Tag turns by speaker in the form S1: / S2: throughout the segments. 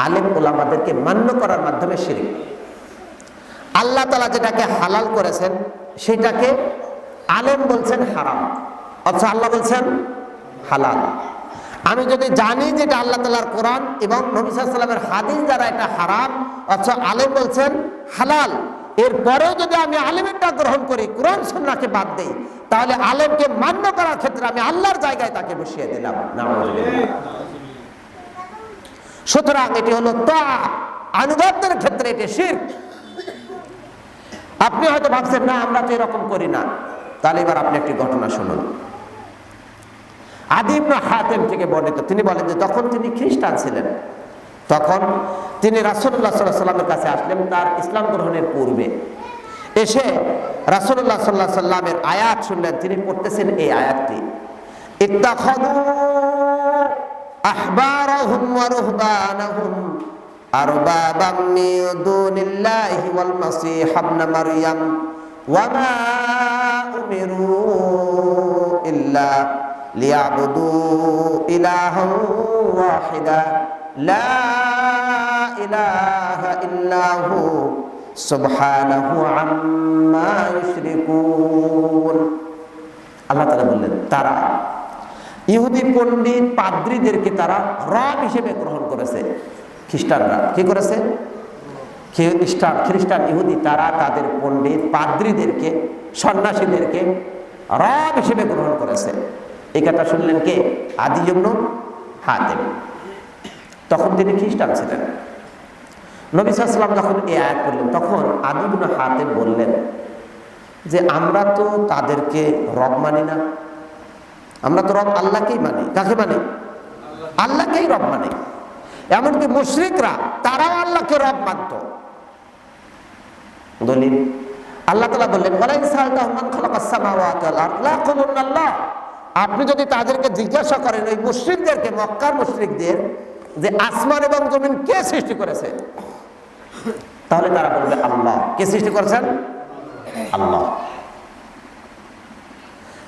S1: আলেম ওলামাদেরকে মান্য করার মাধ্যমে শিরক। আল্লাহ তাআলা যেটাকে হালাল করেছেন সেটাকে আলেম বলছেন হারাম, অথচ আল্লাহ বলছেন হালাল। আমি যদি জানি যে এটা আল্লাহ তাআলার কোরআন এবং নবী সাল্লাল্লাহু আলাইহি ওয়াসাল্লামের হাদিস দ্বারা এটা হারাম, অথচ আলেম বলছেন হালাল, এরপরেও যদি আমি আলেমেরটা গ্রহণ করি, কোরআন সুন্নাহকে বাদ দেই, তাহলে আলেমকে মান্য করার ক্ষেত্রে আমি আল্লাহর জায়গায় তাকে বসিয়ে দিলাম। নাউযুবিল্লাহ। সুতরাং এটি হলো তাআ, আনুগত্যের ক্ষেত্রে এটি শিরক। আপনি হয়তো ভাবছেন না আমরা তো এরকম করি না, তাহলে এবার আপনি একটি ঘটনা শুনুন। আদি ইবনে হাতেম থেকে বর্ণিত, তিনি বলেন যে তখন তিনি খ্রিস্টান ছিলেন, তখন তিনি রাসূলুল্লাহ সাল্লাল্লাহু আলাইহি ওয়াসাল্লামের কাছে আসলেন তার ইসলাম গ্রহণের পূর্বে। এসে রাসূলুল্লাহ সাল্লাল্লাহু আলাইহি ওয়াসাল্লামের আয়াত শুনলেন, তিনি পড়তেছেন এই আয়াতটি, ইত্তাখাযু আহবারাহুম ওয়া রুহবানাহুম আরবাবাম মিন দুনিল্লাহি ওয়াল মাসীহ ইবনে মারইয়াম ওয়া মা উমিরু ইল্লা লিয়াবুদু ইলাহান ওয়াহিদা লা ইলাহা ইল্লাহু সুবহানাহু আম্মা ইউশরিকুন। আল্লাহ তাআলা বললেন তারা ইহুদি পণ্ডিত পাদ্রীদেরকে তারা রব হিসেবে গ্রহণ করেছে। খ্রিস্টানরা কি করেছে? খ্রিস্টান ইহুদি তারা তাদের পণ্ডিত পাদ্রীদেরকে, সন্ন্যাসীদেরকে রব হিসেবে গ্রহণ করেছে। এই কথা শুনলেন কে? আদি ইবনে হাতেম। তখন তিনি খ্রিস্টান ছিলেন। নবী সাল্লাল্লাহু আলাইহি ওয়াসাল্লাম যখন এই আয়াত পড়লেন, তখন আদি ইবনে হাতেম বললেন যে আমরা তো তাদেরকে রব মানি না, আমরা তো রব আল্লাহকেই মানি। কাকে মানি? আল্লাহকেই রব মানি। এমনকি মুশরিকরা তারাও আল্লাহকে রব মানত। দলিল আল্লাহ তাআলা বললেন ওয়ালা ইন সাআলতাহুম মান খালাকাস সামাওয়াতি ওয়াল আরদ লা ইয়াকুলুনা আল্লাহ। আপনি যদি তাদেরকে জিজ্ঞাসা করেন, ওই মুশরিকদেরকে, মক্কার মুশরিকদের, যে আসমান এবং জমিন কে সৃষ্টি করেছে, তাহলে তারা বলবে আল্লাহ। কে সৃষ্টি করেছেন? আল্লাহ।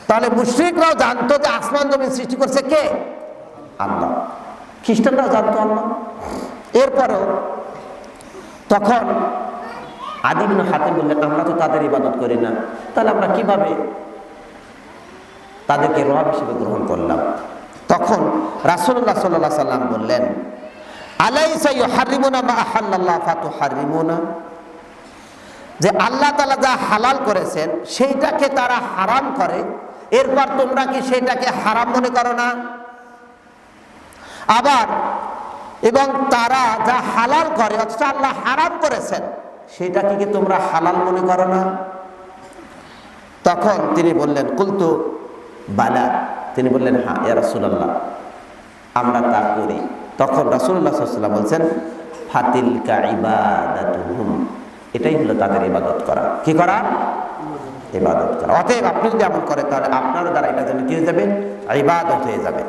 S1: তাহলে মুশরিকরাও জানতো যে আসমান জমিন সৃষ্টি করছে কে? আল্লাহ। খ্রিস্টানরাও জানতো আল্লাহ। এরপরও তখন আদি ইবনে হাতেম বললেন আমরা তো তাদের ইবাদত করি না, তাহলে আমরা কিভাবে তাদেরকে রব হিসেবে গ্রহণ করলাম? তখন রাসূলুল্লাহ সাল্লাল্লাহু আলাইহি ওয়াসাল্লাম বললেন আলাইসা ইউহাররিমুনা মা আহাল্লাল্লাহু ফাতুহাররিমুনা, যে আল্লাহ তাআলা যা হালাল করেছেন সেইটাকে তারা হারাম করে, এরপর তোমরা কি সেটাকে হারাম মনে করো না? আবার এবং তারা যা হালাল করে অথচ আল্লাহ হারাম করেছেন সেটাকে কি তোমরা হালাল মনে করো না? তখন তিনি বললেন কুলতু বালা, তিনি বললেন হ্যাঁ ইয়া রাসূলুল্লাহ আমরা তা করি। তখন রাসূলুল্লাহ সাল্লাল্লাহু আলাইহি ওয়াসাল্লাম বলছেন ফাতিলকা ইবাদাতুহুম, এটাই হলো তাদের ইবাদত করা। কি করা? ইবাদত করা। অতএব আপনি যদি এমন করেন তাহলে আপনার দ্বারা এটা যেন কি হয়ে যাবে? ইবাদত হয়ে যাবে।